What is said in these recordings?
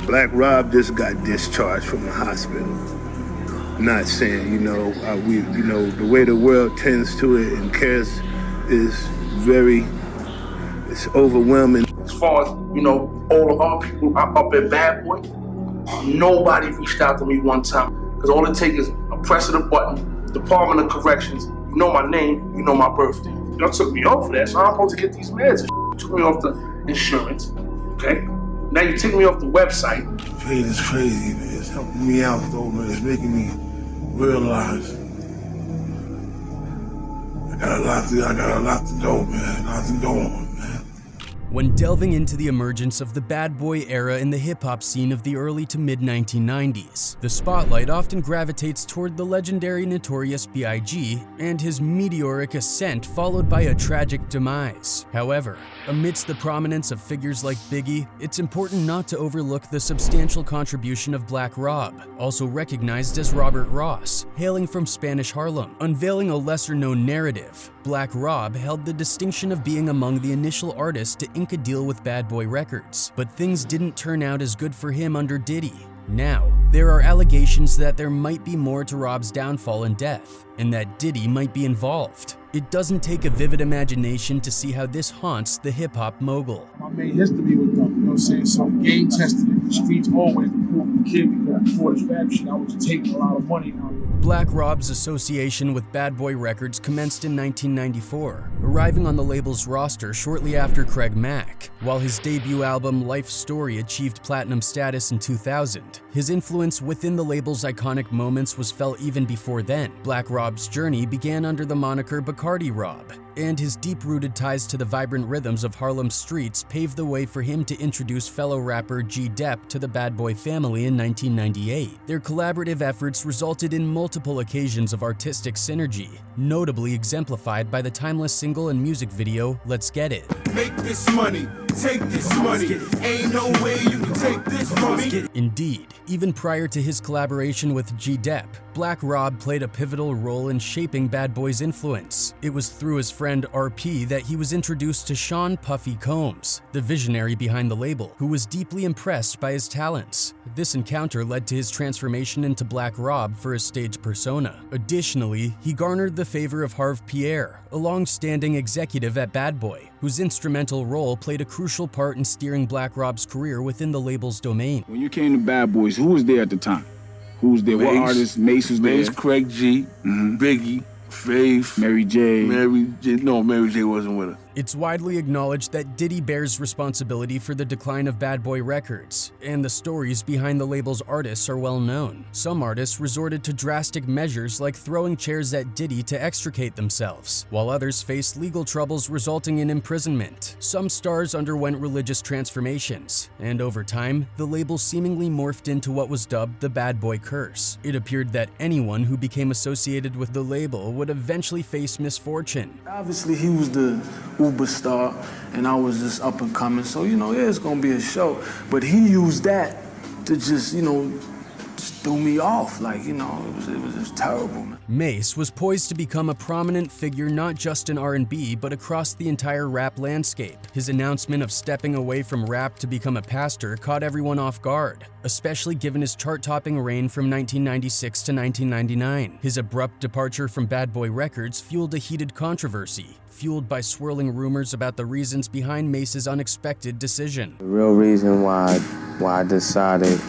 Black Rob just got discharged from the hospital. Not saying, the way the world tends to it and cares is it's overwhelming. As far as, all of our people up at Bad Boy, nobody reached out to me one time. Because all it takes is a press of the button, Department of Corrections, you know my name, you know my birthday. Y'all took me off of that, so I'm supposed to get these meds and shit. Took me off the insurance, okay? Now you take me off the website. Paid is crazy, man. It's helping me out though, man. It's making me realize I got a lot to go, man. A lot to go on, man. When delving into the emergence of the bad boy era in the hip-hop scene of the early to mid-1990s, the spotlight often gravitates toward the legendary Notorious B.I.G. and his meteoric ascent followed by a tragic demise. However, amidst the prominence of figures like Biggie, it's important not to overlook the substantial contribution of Black Rob, also recognized as Robert Ross, hailing from Spanish Harlem. Unveiling a lesser-known narrative, Black Rob held the distinction of being among the initial artists to ink a deal with Bad Boy Records, but things didn't turn out as good for him under Diddy. Now, there are allegations that there might be more to Rob's downfall and death, and that Diddy might be involved. It doesn't take a vivid imagination to see how this haunts the hip-hop mogul. I made history with them, you know what I'm saying? So game tested in the streets always to prove the kid, because before this rap shit, I was just taking a lot of money out of it. Black Rob's association with Bad Boy Records commenced in 1994, arriving on the label's roster shortly after Craig Mack. While his debut album Life Story achieved platinum status in 2000, his influence within the label's iconic moments was felt even before then. Black Rob's journey began under the moniker Bacardi Rob, and his deep-rooted ties to the vibrant rhythms of Harlem's streets paved the way for him to introduce fellow rapper G Dep to the Bad Boy family in 1998. Their collaborative efforts resulted in multiple occasions of artistic synergy, notably exemplified by the timeless single and music video Let's Get It. Make this money, take this money, ain't no way you can take this from me. Indeed, even prior to his collaboration with G Dep, Black Rob played a pivotal role in shaping Bad Boy's influence. It was through his friend RP that he was introduced to Sean Puffy Combs, the visionary behind the label, who was deeply impressed by his talents. This encounter led to his transformation into Black Rob for his stage persona. Additionally, he garnered the favor of Harv Pierre, a long-standing executive at Bad Boy, whose instrumental role played a crucial part in steering Black Rob's career within the label's domain. When you came to Bad Boys, who was there at the time? Who was there? What artists? Mace was there. Mace, Craig G, Biggie, Faith, Mary J. No, Mary J wasn't with her. It's widely acknowledged that Diddy bears responsibility for the decline of Bad Boy Records, and the stories behind the label's artists are well known. Some artists resorted to drastic measures like throwing chairs at Diddy to extricate themselves, while others faced legal troubles resulting in imprisonment. Some stars underwent religious transformations, and over time, the label seemingly morphed into what was dubbed the Bad Boy Curse. It appeared that anyone who became associated with the label would eventually face misfortune. Obviously, he was the Uber star, and I was just up and coming. So, it's gonna be a show. But he used that to just threw me off. It was terrible, man. Mace was poised to become a prominent figure not just in R&B, but across the entire rap landscape. His announcement of stepping away from rap to become a pastor caught everyone off guard, especially given his chart-topping reign from 1996 to 1999. His abrupt departure from Bad Boy Records fueled a heated controversy, fueled by swirling rumors about the reasons behind Mace's unexpected decision. The real reason why I decided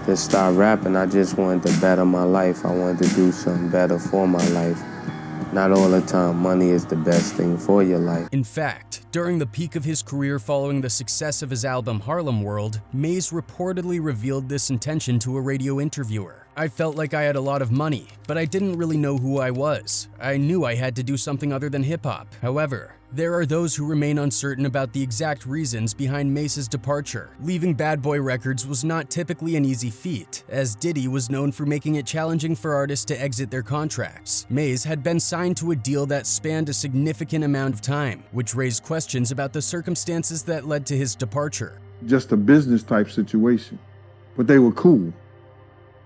to start rapping, I just wanted to better my life. I wanted to do something better for my life. Not all the time, money is the best thing for your life. In fact, during the peak of his career following the success of his album Harlem World, Mace reportedly revealed this intention to a radio interviewer. I felt like I had a lot of money, but I didn't really know who I was. I knew I had to do something other than hip-hop. However, there are those who remain uncertain about the exact reasons behind Mace's departure. Leaving Bad Boy Records was not typically an easy feat, as Diddy was known for making it challenging for artists to exit their contracts. Mace had been signed to a deal that spanned a significant amount of time, which raised questions about the circumstances that led to his departure. Just a business type situation, but they were cool.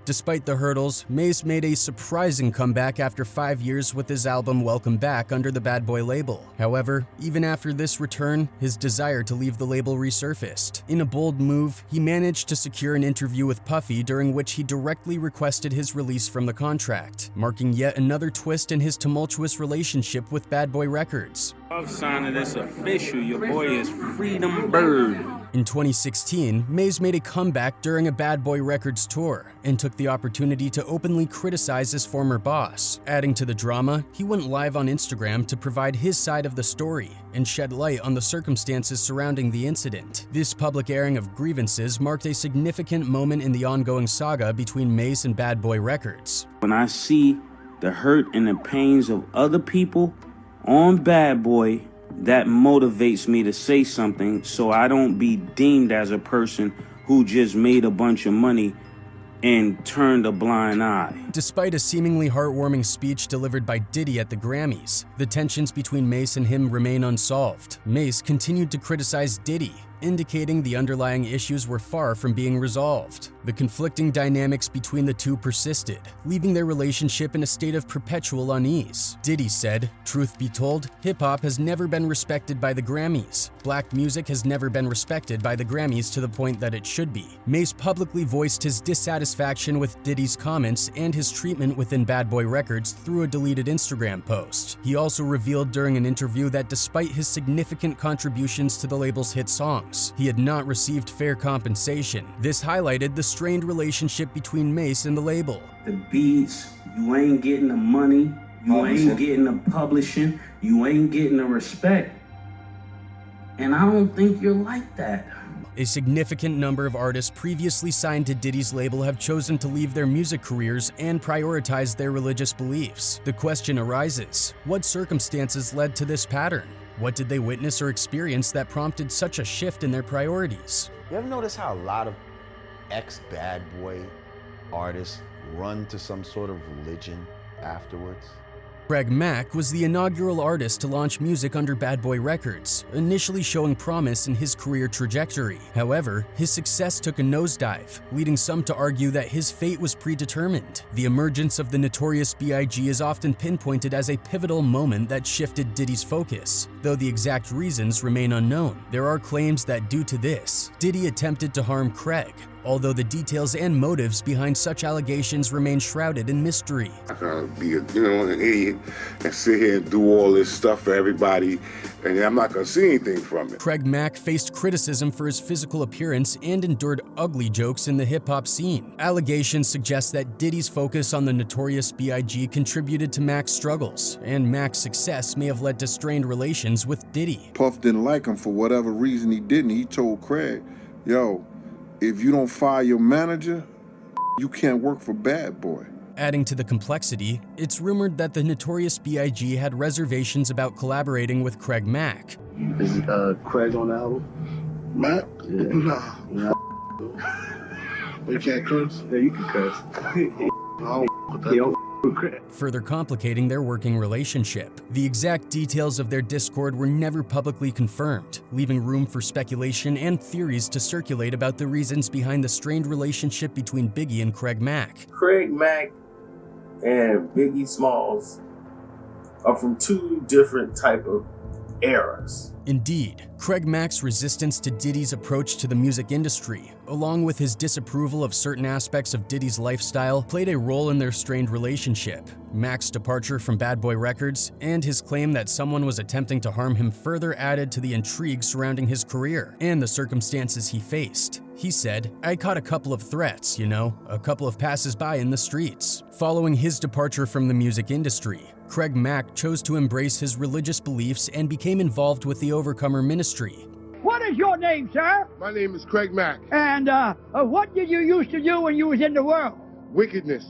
Despite the hurdles, Mace made a surprising comeback after 5 years with his album Welcome Back under the Bad Boy label. However, even after this return, his desire to leave the label resurfaced. In a bold move, he managed to secure an interview with Puffy during which he directly requested his release from the contract, marking yet another twist in his tumultuous relationship with Bad Boy Records. I've signed this official. Your boy is Freedom Bird. In 2016, Maze made a comeback during a Bad Boy Records tour and took the opportunity to openly criticize his former boss. Adding to the drama, he went live on Instagram to provide his side of the story and shed light on the circumstances surrounding the incident. This public airing of grievances marked a significant moment in the ongoing saga between Mace and Bad Boy Records. When I see the hurt and the pains of other people on Bad Boy, that motivates me to say something so I don't be deemed as a person who just made a bunch of money and turned a blind eye. Despite a seemingly heartwarming speech delivered by Diddy at the Grammys, the tensions between Mace and him remain unsolved. Mace continued to criticize Diddy, indicating the underlying issues were far from being resolved. The conflicting dynamics between the two persisted, leaving their relationship in a state of perpetual unease. Diddy said, "Truth be told, hip-hop has never been respected by the Grammys. Black music has never been respected by the Grammys to the point that it should be." Mace publicly voiced his dissatisfaction with Diddy's comments and his treatment within Bad Boy Records through a deleted Instagram post. He also revealed during an interview that despite his significant contributions to the label's hit songs, he had not received fair compensation. This highlighted the strained relationship between Mace and the label. The beats, you ain't getting the money, you ain't getting the publishing, you ain't getting the respect. And I don't think you're like that. A significant number of artists previously signed to Diddy's label have chosen to leave their music careers and prioritize their religious beliefs. The question arises, what circumstances led to this pattern? What did they witness or experience that prompted such a shift in their priorities? You ever notice how a lot of ex-Bad Boy artists run to some sort of religion afterwards? Craig Mack was the inaugural artist to launch music under Bad Boy Records, initially showing promise in his career trajectory. However, his success took a nosedive, leading some to argue that his fate was predetermined. The emergence of the Notorious B.I.G. is often pinpointed as a pivotal moment that shifted Diddy's focus, though the exact reasons remain unknown. There are claims that due to this, Diddy attempted to harm Craig, although the details and motives behind such allegations remain shrouded in mystery. I gotta be an idiot and sit here and do all this stuff for everybody, and I'm not gonna see anything from it. Craig Mack faced criticism for his physical appearance and endured ugly jokes in the hip-hop scene. Allegations suggest that Diddy's focus on the Notorious B.I.G. contributed to Mack's struggles, and Mack's success may have led to strained relations with Diddy. Puff didn't like him for whatever reason he didn't. He told Craig, yo, if you don't fire your manager, you can't work for Bad Boy. Adding to the complexity, it's rumored that the Notorious B.I.G. had reservations about collaborating with Craig Mack. Is Craig on the album? Matt? Yeah. Nah. You can't curse? Yeah, you can curse. I don't with that. Further complicating their working relationship. The exact details of their discord were never publicly confirmed, leaving room for speculation and theories to circulate about the reasons behind the strained relationship between Biggie and Craig Mack. Craig Mack and Biggie Smalls are from two different type of eras. Indeed, Craig Mack's resistance to Diddy's approach to the music industry, along with his disapproval of certain aspects of Diddy's lifestyle, played a role in their strained relationship. Mack's departure from Bad Boy Records and his claim that someone was attempting to harm him further added to the intrigue surrounding his career and the circumstances he faced. He said, "I caught a couple of threats, a couple of passers-by in the streets." Following his departure from the music industry, Craig Mack chose to embrace his religious beliefs and became involved with the Overcomer ministry. What is your name, sir? My name is Craig Mack. And what did you used to do when you was in the world? Wickedness.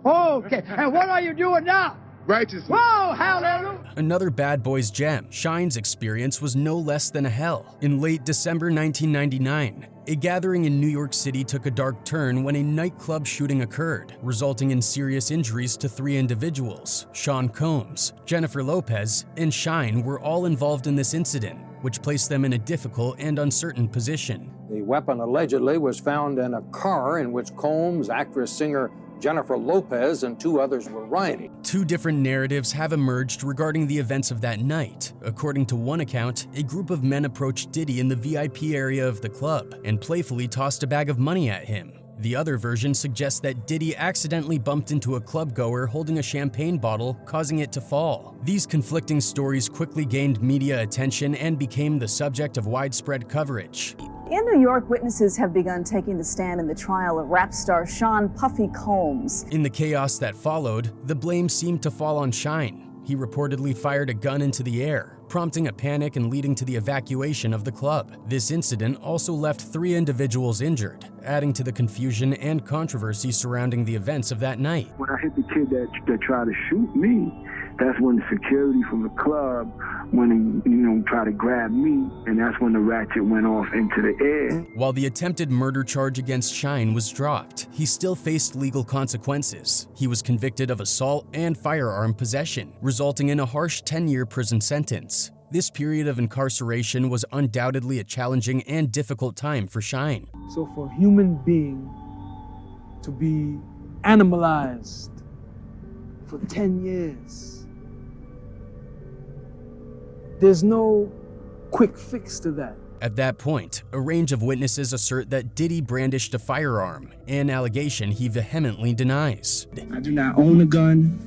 Oh, okay. And what are you doing now? Righteousness. Whoa, hallelujah. Another Bad Boys gem, Shine's experience was no less than a hell. In late December 1999, a gathering in New York City took a dark turn when a nightclub shooting occurred, resulting in serious injuries to 3 individuals. Sean Combs, Jennifer Lopez, and Shine were all involved in this incident, which placed them in a difficult and uncertain position. The weapon allegedly was found in a car in which Combs, actress-singer Jennifer Lopez, and 2 others were riding. 2 different narratives have emerged regarding the events of that night. According to one account, a group of men approached Diddy in the VIP area of the club and playfully tossed a bag of money at him. The other version suggests that Diddy accidentally bumped into a club goer holding a champagne bottle, causing it to fall. These conflicting stories quickly gained media attention and became the subject of widespread coverage. In New York, witnesses have begun taking the stand in the trial of rap star Sean "Puffy" Combs. In the chaos that followed, the blame seemed to fall on Shine. He reportedly fired a gun into the air, prompting a panic and leading to the evacuation of the club. This incident also left 3 individuals injured, adding to the confusion and controversy surrounding the events of that night. When I hit the kid that tried to shoot me, that's when the security from the club went and, tried to grab me, and that's when the ratchet went off into the air. While the attempted murder charge against Shine was dropped, he still faced legal consequences. He was convicted of assault and firearm possession, resulting in a harsh 10-year prison sentence. This period of incarceration was undoubtedly a challenging and difficult time for Shine. So for a human being to be animalized for 10 years, there's no quick fix to that. At that point, a range of witnesses assert that Diddy brandished a firearm, an allegation he vehemently denies. I do not own a gun,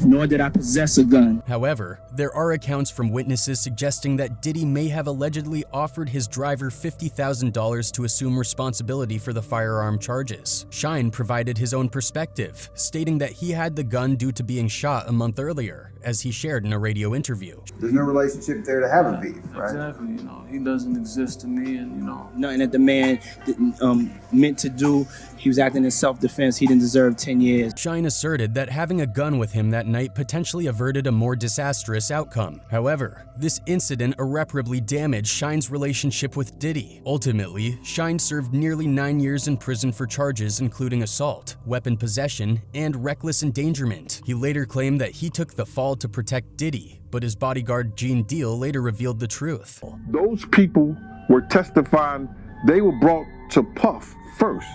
nor did I possess a gun. However, there are accounts from witnesses suggesting that Diddy may have allegedly offered his driver $50,000 to assume responsibility for the firearm charges. Shine provided his own perspective, stating that he had the gun due to being shot a month earlier, as he shared in a radio interview. There's no relationship there to have a beef, right? Exactly, he doesn't exist to me, and Nothing that the man didn't meant to do. He was acting in self-defense. He didn't deserve 10 years. Shine asserted that having a gun with him that night potentially averted a more disastrous outcome. However, this incident irreparably damaged Shine's relationship with Diddy. Ultimately, Shine served nearly 9 years in prison for charges including assault, weapon possession, and reckless endangerment. He later claimed that he took the fall to protect Diddy, but his bodyguard Gene Deal later revealed the truth. Those people were testifying, they were brought to Puff first,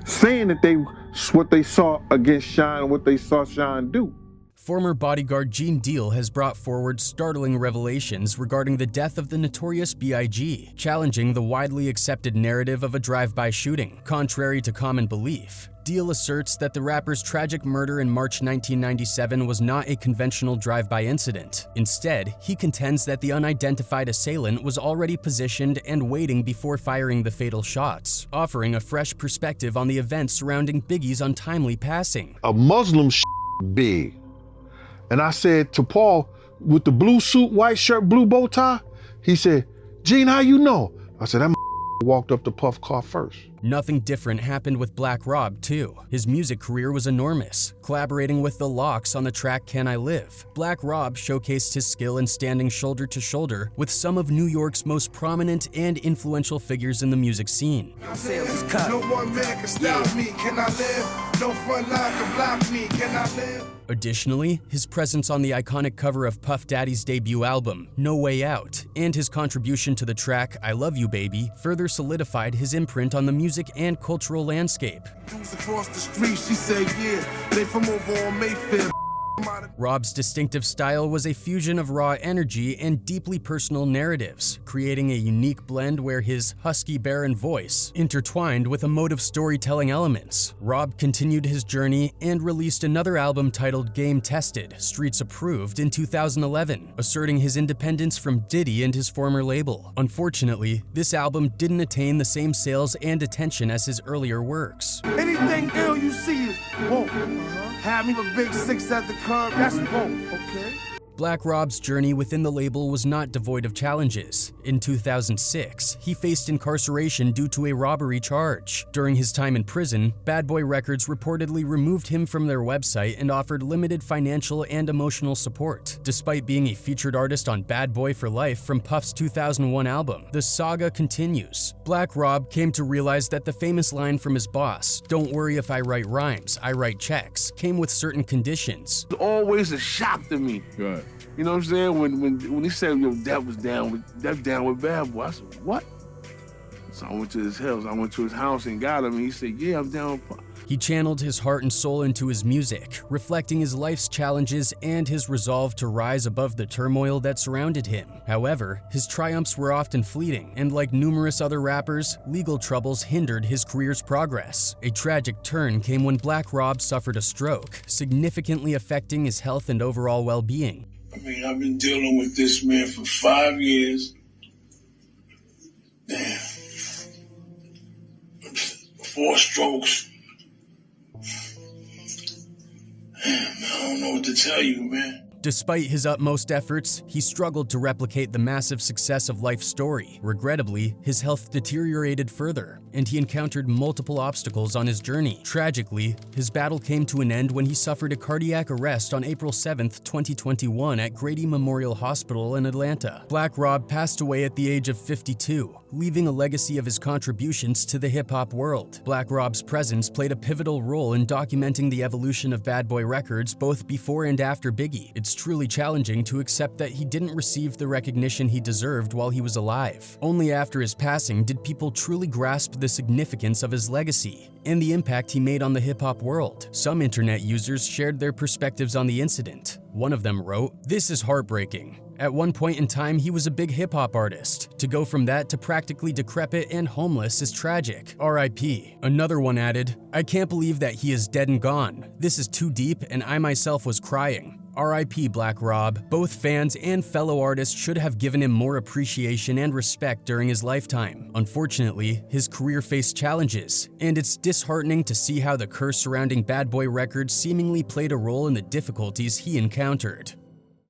saying that what they saw against Shine, what they saw Shine do. Former bodyguard Gene Deal has brought forward startling revelations regarding the death of the notorious B.I.G., challenging the widely accepted narrative of a drive-by shooting. Contrary to common belief, Deal asserts that the rapper's tragic murder in March 1997 was not a conventional drive-by incident. Instead, he contends that the unidentified assailant was already positioned and waiting before firing the fatal shots, offering a fresh perspective on the events surrounding Biggie's untimely passing. A Muslim big. And I said to Paul, with the blue suit, white shirt, blue bow tie, he said, "Gene, how you know?" I said, "That walked up to Puff car first." Nothing different happened with Black Rob, too. His music career was enormous, collaborating with the Lox on the track Can I Live. Black Rob showcased his skill in standing shoulder to shoulder with some of New York's most prominent and influential figures in the music scene. No one man can stop me. Can I live? No front line can block me. Can I live? Additionally, his presence on the iconic cover of Puff Daddy's debut album, No Way Out, and his contribution to the track I Love You Baby further solidified his imprint on the music and cultural landscape. Across the street, she said, yeah, they from over on Mayfair. Rob's distinctive style was a fusion of raw energy and deeply personal narratives, creating a unique blend where his husky, barren voice intertwined with emotive storytelling elements. Rob continued his journey and released another album titled Game Tested, Streets Approved in 2011, asserting his independence from Diddy and his former label. Unfortunately, this album didn't attain the same sales and attention as his earlier works. Anything ill you see is whoa. Have me with big 6 at the curb, that's whoa, okay? Black Rob's journey within the label was not devoid of challenges. In 2006, he faced incarceration due to a robbery charge. During his time in prison, Bad Boy Records reportedly removed him from their website and offered limited financial and emotional support. Despite being a featured artist on Bad Boy for Life from Puff's 2001 album, the saga continues. Black Rob came to realize that the famous line from his boss, "Don't worry if I write rhymes, I write checks," came with certain conditions. It's always a shock to me You know what I'm saying? When he said, yo, Dep was down with Bad Boy, I said, what? So I went to his house. I went to his house and got him, and he said, yeah, I'm down with Pop. He channeled his heart and soul into his music, reflecting his life's challenges and his resolve to rise above the turmoil that surrounded him. However, his triumphs were often fleeting, and like numerous other rappers, legal troubles hindered his career's progress. A tragic turn came when Black Rob suffered a stroke, significantly affecting his health and overall well-being. I mean, I've been dealing with this man for 5 years. Damn. 4 strokes. Man, I don't know what to tell you, man. Despite his utmost efforts, he struggled to replicate the massive success of Life's story. Regrettably, his health deteriorated further, and he encountered multiple obstacles on his journey. Tragically, his battle came to an end when he suffered a cardiac arrest on April 7, 2021 at Grady Memorial Hospital in Atlanta. Black Rob passed away at the age of 52, leaving a legacy of his contributions to the hip-hop world. Black Rob's presence played a pivotal role in documenting the evolution of Bad Boy Records both before and after Biggie. It's truly challenging to accept that he didn't receive the recognition he deserved while he was alive. Only after his passing did people truly grasp the significance of his legacy and the impact he made on the hip-hop world. Some internet users shared their perspectives on the incident. One of them wrote, "This is heartbreaking. At one point in time, he was a big hip-hop artist. To go from that to practically decrepit and homeless is tragic. RIP. Another one added, "I can't believe that he is dead and gone. This is too deep and I myself was crying. RIP Black Rob." Both fans and fellow artists should have given him more appreciation and respect during his lifetime. Unfortunately, his career faced challenges, and it's disheartening to see how the curse surrounding Bad Boy Records seemingly played a role in the difficulties he encountered.